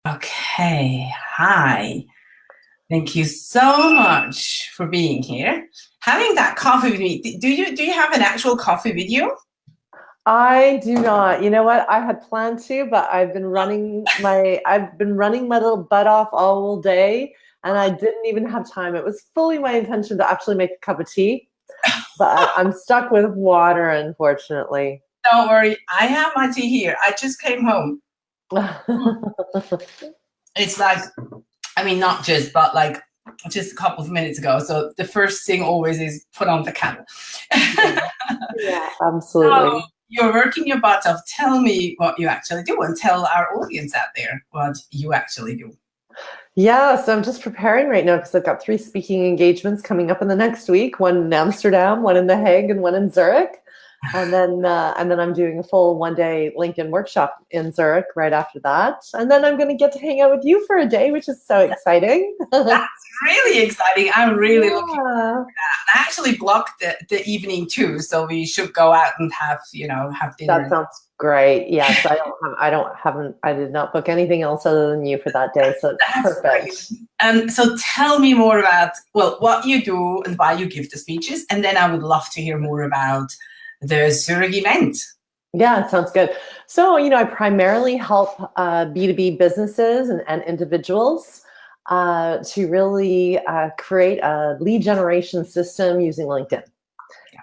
Okay, hi. Thank you so much for being here. Having that coffee with me. Do you have an actual coffee with you? I do not. You know what? I had planned to, but I've been running my little butt off all day and I didn't even have time. It was fully my intention to actually make a cup of tea, but I'm stuck with water, unfortunately. Don't worry, I have my tea here. I just came home. It's like, I mean, not just, but like just a couple of minutes ago. So the first thing always is put on the kettle. Yeah, So absolutely. you're working your butt off. Tell me what you actually do and tell our audience out there what you actually do. Yeah, so I'm just preparing right now because I've got three speaking engagements coming up in the next week, one in Amsterdam, one in The Hague, and one in Zurich. And then I'm doing a full 1 day LinkedIn workshop in Zurich right after that. And then I'm going to get to hang out with you for a day, which is so exciting. That's really exciting. I'm really looking. Yeah, I actually blocked the evening too, so we should go out and have that dinner. sounds great. Yes, I did not book anything else other than you for that day. So it's That's brilliant. perfect. So tell me more about, well, what you do and why you give the speeches, and then I would love to hear more about the Zurich event. Yeah, it sounds good. So, I primarily help B2B businesses and individuals to really create a lead generation system using LinkedIn.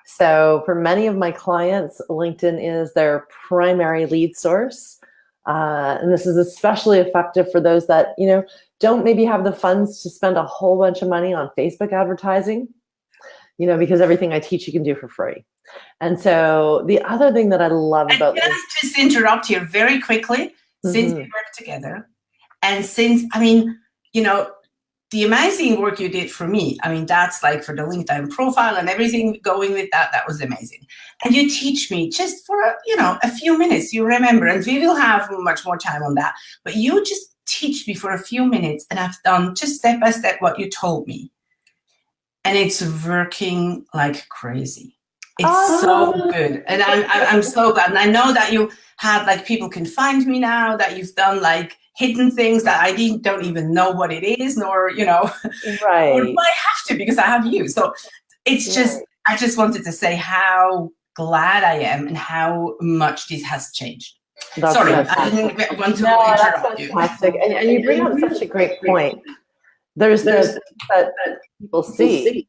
So, for many of my clients, LinkedIn is their primary lead source. And this is especially effective for those that, don't maybe have the funds to spend a whole bunch of money on Facebook advertising, because everything I teach you can do for free. And so the other thing that I love And about can I just interrupt here very quickly? Since we Mhm. work together, and since, I mean, you know, the amazing work you did for me, I mean, that's like for the LinkedIn profile and everything going with that, that was amazing. And you teach me just for, a few minutes, you remember, and we will have much more time on that, but you just teach me for a few minutes and I've done just step by step what you told me. And it's working like crazy. It's so Ah, good. And I'm so glad. And I know that you have like people can find me now, that you've done like hidden things that don't even know what it is, nor, or do right, I have to because I have you. So it's just, right. I just wanted to say how glad I am and how much this has changed. That's Sorry, I fantastic. didn't want to No, that's interrupt you. fantastic. And you bring up such a great point. There's the things that people see,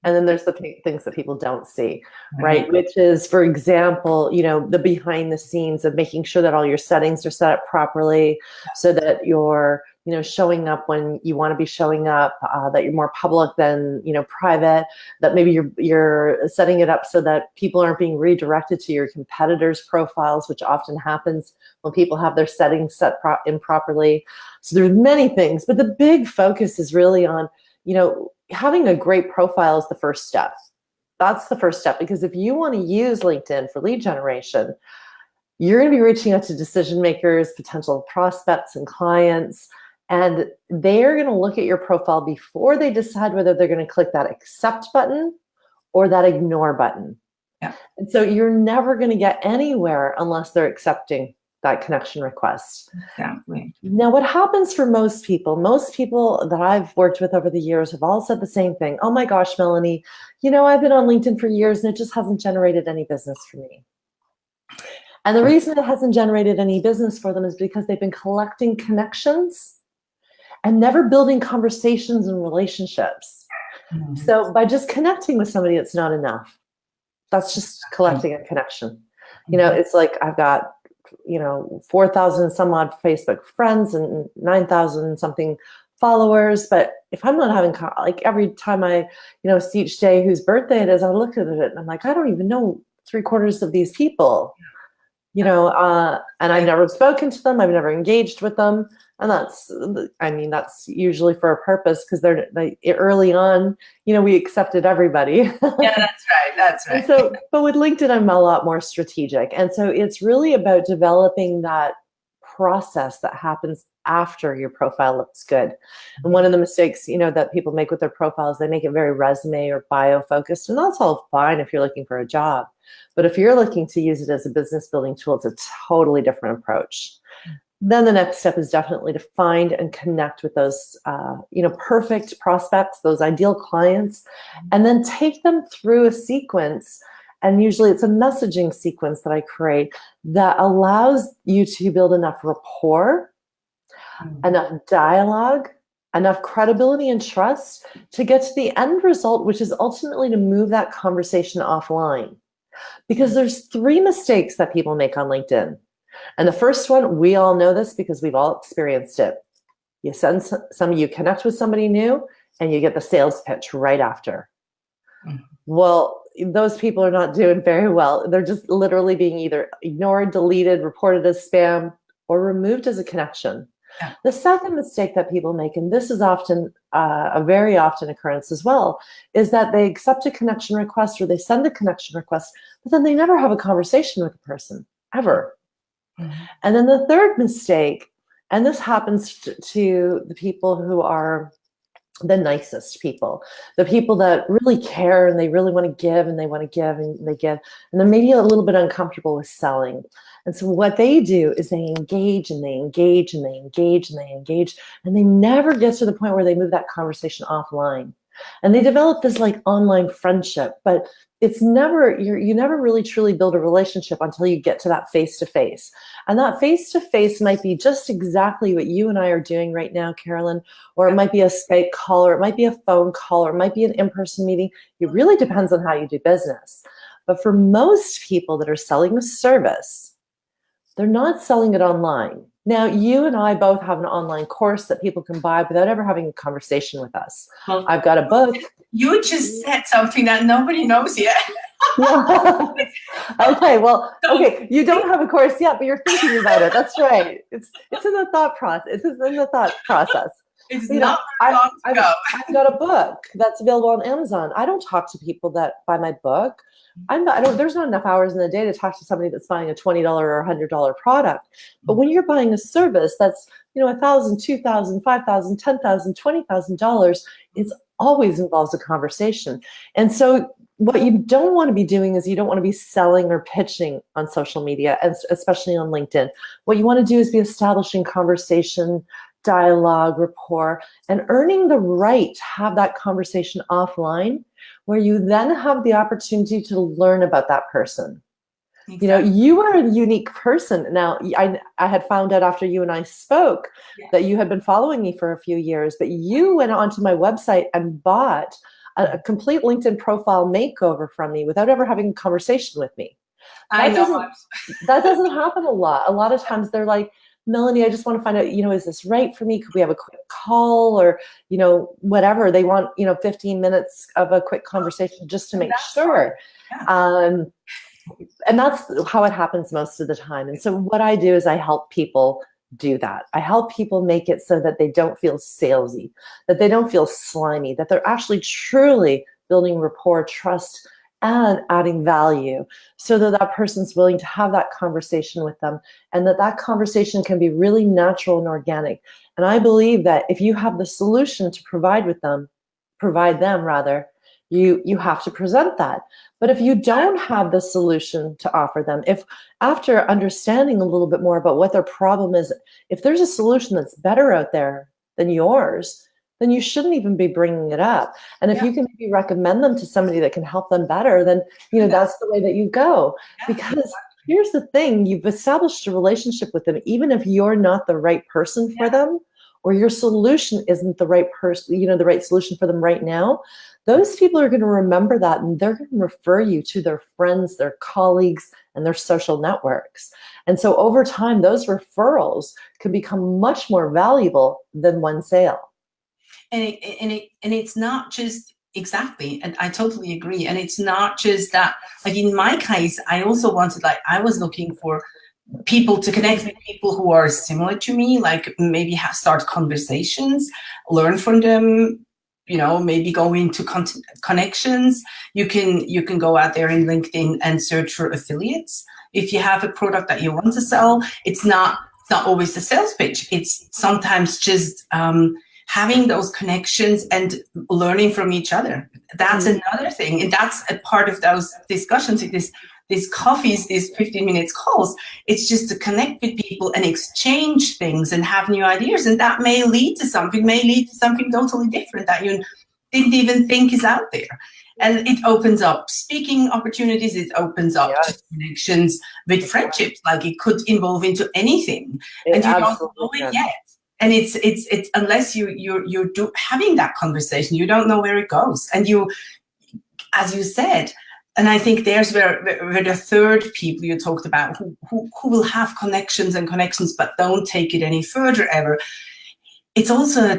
and then there's the things that people don't see, Right. right? Which is, for example, the behind the scenes of making sure that all your settings are set up properly so that you're, showing up when you want to be showing up, that you're more public than, private, that maybe you're setting it up so that people aren't being redirected to your competitors' profiles, which often happens when people have their settings set improperly. So there's many things, but the big focus is really on, having a great profile is the first step. That's the first step, because if you want to use LinkedIn for lead generation, you're going to be reaching out to decision makers, potential prospects, and clients, and they're going to look at your profile before they decide whether they're going to click that accept button or that ignore button. Yeah. And so you're never going to get anywhere unless they're accepting that connection request. Exactly. Now, what happens for most people that I've worked with over the years have all said the same thing. Oh my gosh, Melonie, I've been on LinkedIn for years and it just hasn't generated any business for me. And the reason it hasn't generated any business for them is because they've been collecting connections and never building conversations and relationships. Mhm. So by just connecting with somebody, it's not enough. That's just collecting a connection. It's like I've got 4,000 some odd Facebook friends and 9,000 something followers. But if I'm not having, like every time I, see each day whose birthday it is, I look at it and I'm like, I don't even know three-quarters of these people, and I've never spoken to them. I've never engaged with them. And that's usually for a purpose, because they early on, we accepted everybody. Yeah, that's right. That's And right. so, but with LinkedIn, I'm a lot more strategic. And so it's really about developing that process that happens after your profile looks good. And one of the mistakes, that people make with their profiles, they make it very resume or bio focused. And that's all fine if you're looking for a job. But if you're looking to use it as a business building tool, it's a totally different approach. Then the next step is definitely to find and connect with those, perfect prospects, those ideal clients, and then take them through a sequence. And usually it's a messaging sequence that I create that allows you to build enough rapport, enough dialogue, enough credibility and trust to get to the end result, which is ultimately to move that conversation offline. Because there's 3 mistakes that people make on LinkedIn. And the first one, we all know this because we've all experienced it. You you connect with somebody new and you get the sales pitch right after. Well, those people are not doing very well. They're just literally being either ignored, deleted, reported as spam, or removed as a connection. Yeah. The second mistake that people make, and this is often a very often occurrence as well, is that they accept a connection request or they send a connection request, but then they never have a conversation with the person, ever. And then the third mistake, and this happens to the people who are the nicest people, the people that really care and they really want to give and they want to give and they give, and they're maybe a little bit uncomfortable with selling. And so what they do is they engage and they engage and they engage and they engage, and they never get to the point where they move that conversation offline. And they develop this like online friendship, but it's never, you never really truly build a relationship until you get to that face-to-face. And that face-to-face might be just exactly what you and I are doing right now, Carolyn, or it might be a Skype call, or it might be a phone call, or it might be an in-person meeting. It really depends on how you do business. But for most people that are selling a service, they're not selling it online. Now, you and I both have an online course that people can buy without ever having a conversation with us. Well, I've got a book. You just said something that nobody knows yet. Okay, well, okay, you don't have a course yet, but you're thinking about it. That's right. It's in the thought process. It's in the thought process. It's not long to go. I've got a book that's available on Amazon. I don't talk to people that buy my book. There's not enough hours in the day to talk to somebody that's buying a $20 or $100 product. But when you're buying a service that's, $1,000, $2,000, $5,000, $10,000, $20,000, it always involves a conversation. And so what you don't want to be doing is you don't want to be selling or pitching on social media, and especially on LinkedIn. What you want to do is be establishing conversation, dialogue, rapport, and earning the right to have that conversation offline, where you then have the opportunity to learn about that person. Exactly. You are a unique person. Now, I had found out after you and I spoke that you had been following me for a few years, but you went onto my website and bought a complete LinkedIn profile makeover from me without ever having a conversation with me. That doesn't happen a lot. A lot of times they're like, Melonie, I just want to find out, is this right for me? Could we have a quick call or, whatever. They want, 15 minutes of a quick conversation just to make sure. Yeah. And that's how it happens most of the time. And so what I do is I help people do that. I help people make it so that they don't feel salesy, that they don't feel slimy, that they're actually truly building rapport, trust, and adding value so that that person's willing to have that conversation with them, and that conversation can be really natural and organic. And I believe that if you have the solution to provide them, you have to present that. But if you don't have the solution to offer them, if after understanding a little bit more about what their problem is, if there's a solution that's better out there than yours, then you shouldn't even be bringing it up. And if you can maybe recommend them to somebody that can help them better, then that's the way that you go. Because here's the thing, you've established a relationship with them, even if you're not the right person for them, or your solution isn't the right person, the right solution for them right now. Those people are going to remember that, and they're going to refer you to their friends, their colleagues, and their social networks. And so over time, those referrals can become much more valuable than one sale. And it's not just exactly, and I totally agree. And it's not just that, like in my case, I also wanted, I was looking for people to connect with people who are similar to me, like maybe start conversations, learn from them, maybe go into connections. You can go out there in LinkedIn and search for affiliates. If you have a product that you want to sell, it's not always a sales pitch. It's sometimes just having those connections and learning from each other. That's another thing. And that's a part of those discussions. It is these coffees, these 15 minutes calls, it's just to connect with people and exchange things and have new ideas. And that may lead to something totally different that you didn't even think is out there. And it opens up speaking opportunities. It opens up connections with friendships. Like it could evolve into anything, and you don't know it yet. And it's unless you're having that conversation, you don't know where it goes. And you, as you said, and I think there's where the third people you talked about who will have connections, but don't take it any further ever. It's also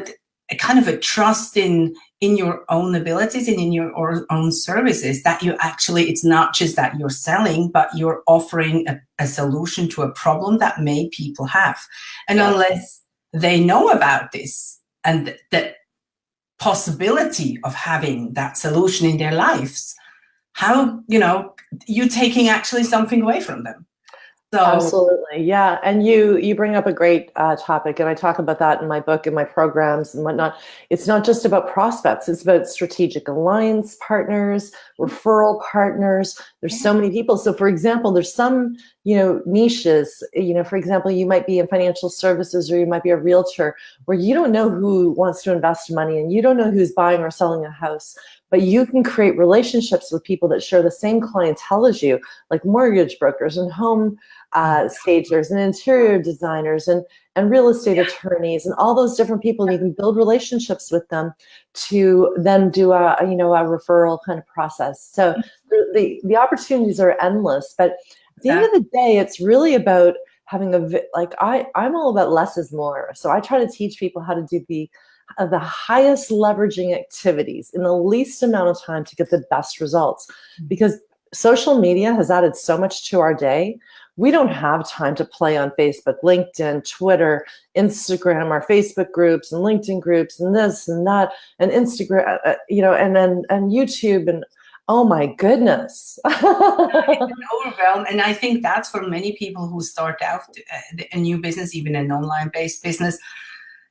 a kind of a trust in your own abilities and in your own services, that you actually, it's not just that you're selling, but you're offering a solution to a problem that many people have. And unless they know about this and the possibility of having that solution in their lives, how, you're taking actually something away from them. So, absolutely. Yeah. And you bring up a great topic, and I talk about that in my book and my programs and whatnot. It's not just about prospects. It's about strategic alliance partners, referral partners. There's so many people. So for example, there's some, niches, for example, you might be in financial services, or you might be a realtor, where you don't know who wants to invest money and you don't know who's buying or selling a house. But you can create relationships with people that share the same clientele as you, like mortgage brokers and home stagers and interior designers and real estate attorneys and all those different people. And you can build relationships with them to then do a referral kind of process. So the opportunities are endless. But at the end of the day, it's really about having I'm all about less is more. So I try to teach people how to do the highest leveraging activities in the least amount of time to get the best results. Because social media has added so much to our day. We don't have time to play on Facebook, LinkedIn, Twitter, Instagram, our Facebook groups and LinkedIn groups and this and that and Instagram, and YouTube, and oh my goodness. It's an overwhelm. And I think that's for many people who start out a new business, even an online-based business,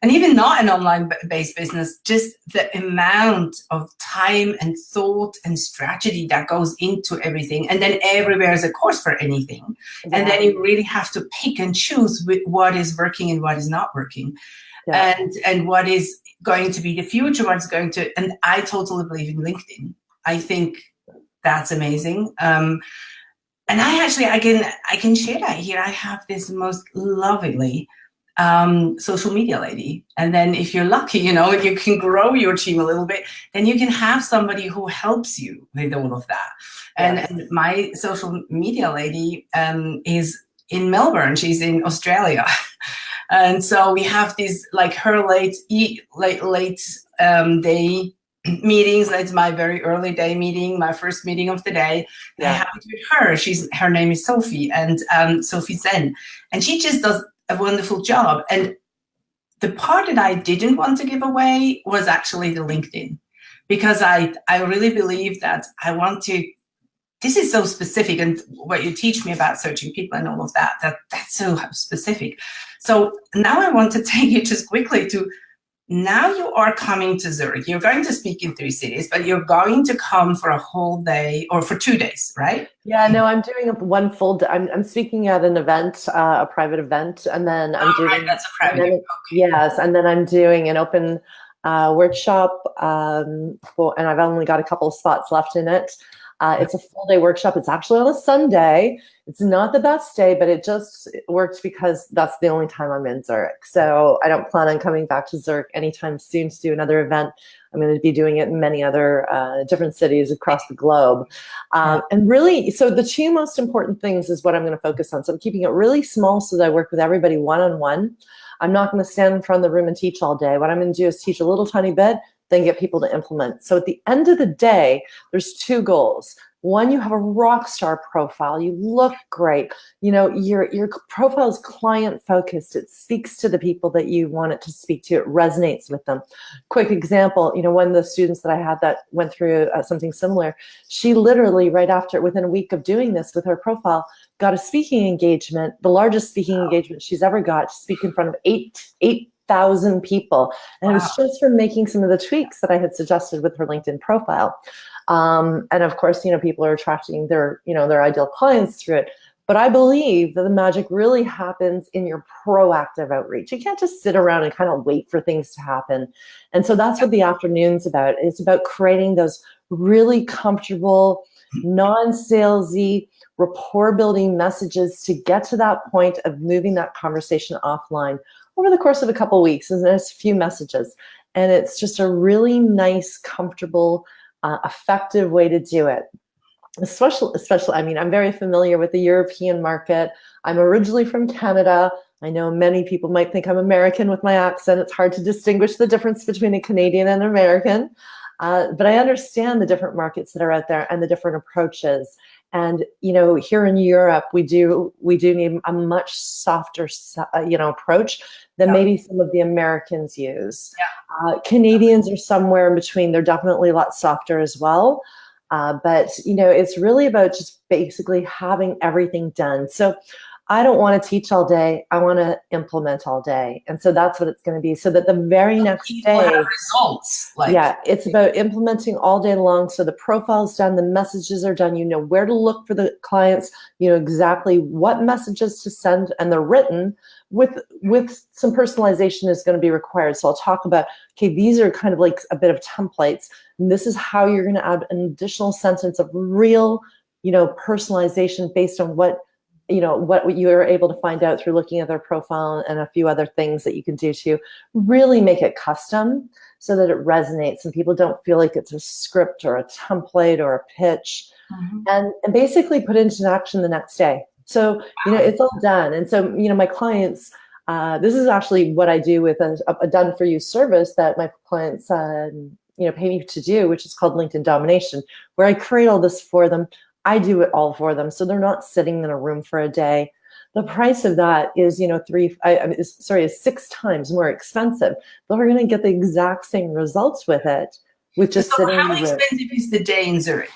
and even not an online-based business, just the amount of time and thought and strategy that goes into everything. And then everywhere is a course for anything. Yeah. And then you really have to pick and choose with what is working and what is not working. Yeah. And what is going to be the future, and I totally believe in LinkedIn. I think that's amazing. And I can share that here. I have this most lovely social media lady. And then if you're lucky, you can grow your team a little bit, then you can have somebody who helps you with all of that. Yes. And my social media lady is in Melbourne. She's in Australia. And so we have these her late day meetings. That's my very early day meeting, my first meeting of the day. Yeah. I have it with her. Her name is Sophie, and Sophie Zen. And she just does a wonderful job. And the part that I didn't want to give away was actually the LinkedIn, because I really believe that this is so specific, and what you teach me about searching people and all of that's so specific. So now I want to take you just quickly to, now you are coming to Zurich. You're going to speak in 3 cities, but you're going to come for a whole day or for 2 days, right? Yeah, no, I'm doing one full day. I'm speaking at an event, a private event, and then I'm doing. Right, that's a private event. Okay. Yes, and then I'm doing an open workshop, and I've only got a couple of spots left in it. It's a full day workshop. It's actually on a Sunday. It's not the best day, but it just worked because that's the only time I'm in Zurich. So I don't plan on coming back to Zurich anytime soon to do another event. I'm going to be doing it in many other different cities across the globe. And really, so the 2 most important things is what I'm going to focus on. So I'm keeping it really small so that I work with everybody one-on-one. I'm not going to stand in front of the room and teach all day. What I'm going to do is teach a little tiny bit, then get people to implement. So at the end of the day, there's 2 goals. One, you have a rock star profile. You look great. Your profile is client focused. It speaks to the people that you want it to speak to. It resonates with them. Quick example, one of the students that I had that went through something similar, she literally within a week of doing this with her profile, got a speaking engagement, the largest speaking engagement she's ever got, to speak in front of eight 1,000 people. And it Wow. was just from making some of the tweaks that I had suggested with her LinkedIn profile. And of course, people are attracting their ideal clients through it. But I believe that the magic really happens in your proactive outreach. You can't just sit around and kind of wait for things to happen. And so that's what the afternoon's about. It's about creating those really comfortable, non-salesy, rapport-building messages to get to that point of moving that conversation offline over the course of a couple of weeks. And there's a few messages. And it's just a really nice, comfortable, effective way to do it. Especially, I mean, I'm very familiar with the European market. I'm originally from Canada. I know many people might think I'm American with my accent. It's hard to distinguish the difference between a Canadian and an American. But I understand the different markets that are out there and the different approaches. And, here in Europe, we do need a much softer, approach than maybe some of the Americans use. Canadians are somewhere in between. They're definitely a lot softer as well. But it's really about just basically having everything done. So I don't want to teach all day. I want to implement all day. And so that's what it's going to be. So that the very next day, results. It's about implementing all day long. So the profile's done, the messages are done. You know where to look for the clients. You know exactly what messages to send, and they're written with some personalization is going to be required. So I'll talk about, okay, these are kind of like a bit of templates. And this is how you're going to add an additional sentence of real, personalization based on what you are able to find out through looking at their profile, and a few other things that you can do to really make it custom so that it resonates and people don't feel like it's a script or a template or a pitch, and basically put it into action the next day. So, it's all done. And so, my clients, this is actually what I do with a done for you service that my clients, pay me to do, which is called LinkedIn Domination, where I create all this for them. I do it all for them. So they're not sitting in a room for a day. The price of that is, is 6 times more expensive. But we're going to get the exact same results with it, with just sitting in the room. How expensive is the day in Zurich?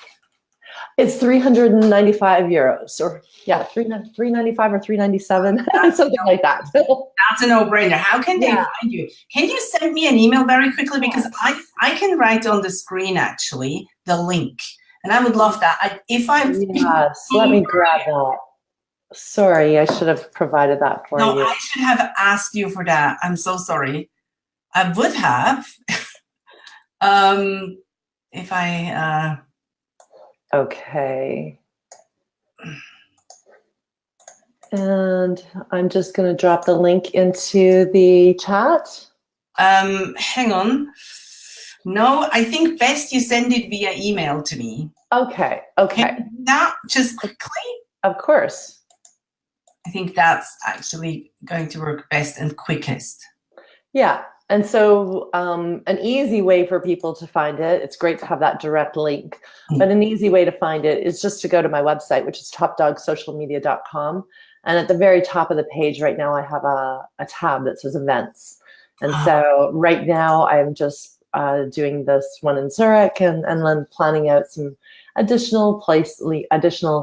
It's 395 euros, or 395 or 397, something like that. That's a no-brainer. How can they find you? Can you send me an email very quickly? Because I can write on the screen, actually, the link. And I would love that. Let me grab that. Sorry, I should have provided that for you. No, I should have asked you for that. I'm so sorry. I would have. If I... Okay. And I'm just going to drop the link into the chat. Hang on. No, I think best you send it via email to me. Okay. Now, just quickly. Of course. I think that's actually going to work best and quickest. Yeah. And so an easy way for people to find it, it's great to have that direct link, but an easy way to find it is just to go to my website, which is topdogsocialmedia.com. And at the very top of the page right now, I have a tab that says events. And so right now I'm just doing this one in Zurich, and then planning out some additional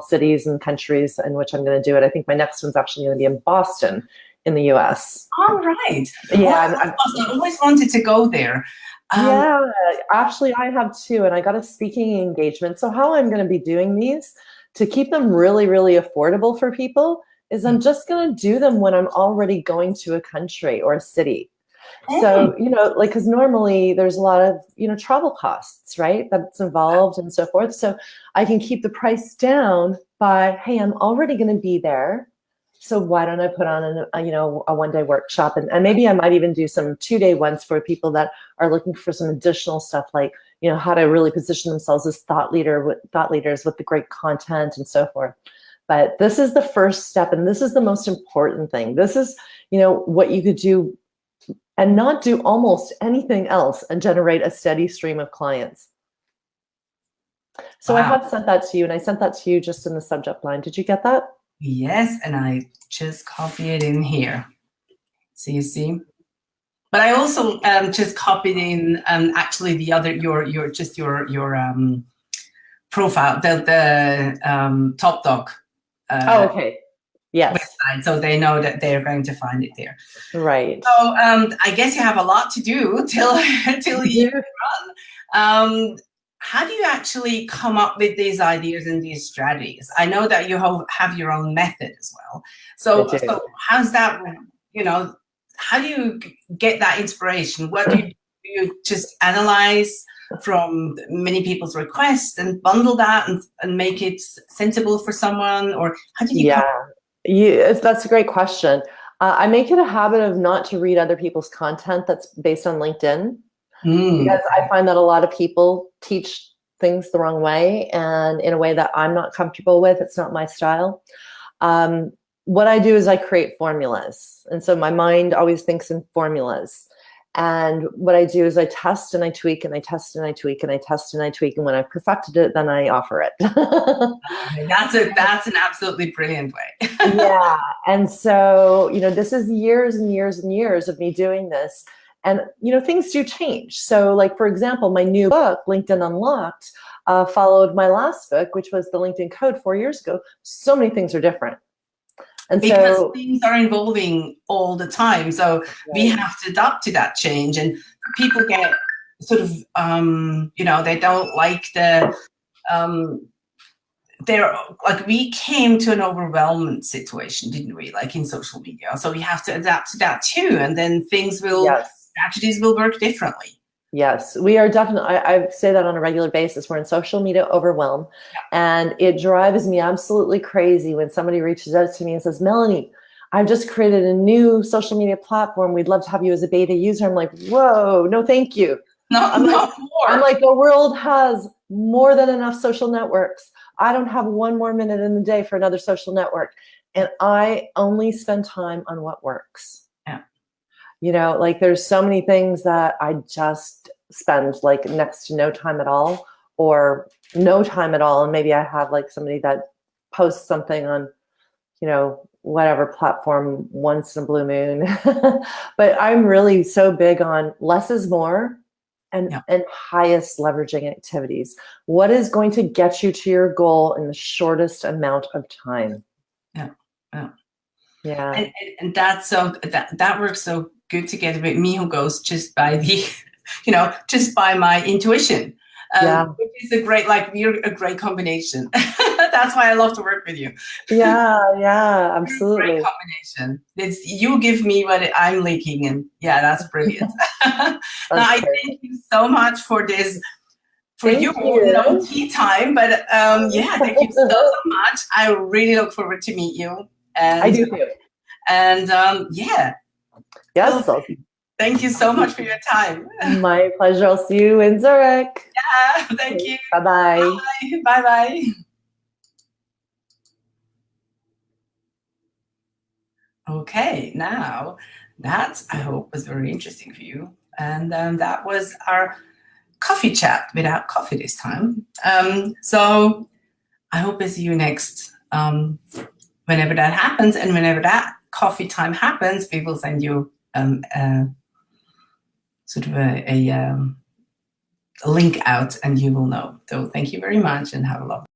cities and countries in which I'm going to do it. I think my next one's actually going to be in Boston, in the US. All right. Yeah, I always wanted to go there. Actually, I have too, and I got a speaking engagement. So how I'm going to be doing these to keep them really, really affordable for people is I'm just going to do them when I'm already going to a country or a city. So, because normally there's a lot of, travel costs, right? That's involved and so forth. So I can keep the price down by, hey, I'm already going to be there. So why don't I put on a one-day workshop, and maybe I might even do some 2-day ones for people that are looking for some additional stuff, like, how to really position themselves as thought leaders with the great content and so forth. But this is the first step, and this is the most important thing. This is, what you could do and not do almost anything else and generate a steady stream of clients. So I have sent that to you, and I sent that to you just in the subject line. Did you get that? Yes, and I just copy it in here. So you see, but I also just copied in actually the other your profile, the top dog. Okay. Yes. website, so they know that they're going to find it there. Right. So I guess you have a lot to do till you run. How do you actually come up with these ideas and these strategies? I know that you have your own method as well. So how's that, you know, how do you get that inspiration? What do you just analyze from many people's requests and bundle that and make it sensible for someone? Or how did you that's a great question. I make it a habit of not to read other people's content that's based on LinkedIn. Because I find that a lot of people teach things the wrong way and in a way that I'm not comfortable with. It's not my style. What I do is I create formulas. And so my mind always thinks in formulas. And what I do is I test and I tweak and I test and I tweak and I test and I tweak. And when I've perfected it, then I offer it. That's an absolutely brilliant way. Yeah. And so, you know, this is years and years and years of me doing this. And, you know, things do change. So like, for example, my new book, LinkedIn Unlocked, followed my last book, which was the LinkedIn Code 4 years ago. So many things are different. And because things are evolving all the time. So we have to adapt to that change. And people get sort of, you know, they don't like they're like, we came to an overwhelming situation, didn't we? Like in social media. So we have to adapt to that too. And then things will, strategies will work differently. Yes, we are definitely, I say that on a regular basis. We're in social media overwhelm, and it drives me absolutely crazy when somebody reaches out to me and says, Melonie, I've just created a new social media platform. We'd love to have you as a beta user. I'm like, whoa, no, thank you. I'm like, the world has more than enough social networks. I don't have one more minute in the day for another social network. And I only spend time on what works. You know, like there's so many things that I just spend like next to no time at all, or no time at all. And maybe I have like somebody that posts something on, you know, whatever platform once in a blue moon. But I'm really so big on less is more and highest leveraging activities. What is going to get you to your goal in the shortest amount of time? And that's so that works so good together with me, who goes just by the, you know, just by my intuition, which is a great, like, we're a great combination. That's why I love to work with you. Yeah, absolutely. Great combination. It's, you give me what I'm leaking, and that's brilliant. I thank you so much for this. For you, no tea time, but thank you so much. I really look forward to meet you. And I do too. And yes. So, thank you so much for your time. My pleasure. I'll see you in Zurich. Yeah, thank you. Bye-bye. Bye-bye. Okay, now that I hope was very interesting for you. And that was our coffee chat without coffee this time. So I hope I see you next, whenever that happens, and whenever that coffee time happens, we will send you sort of a link out, and you will know. So thank you very much, and have a lovely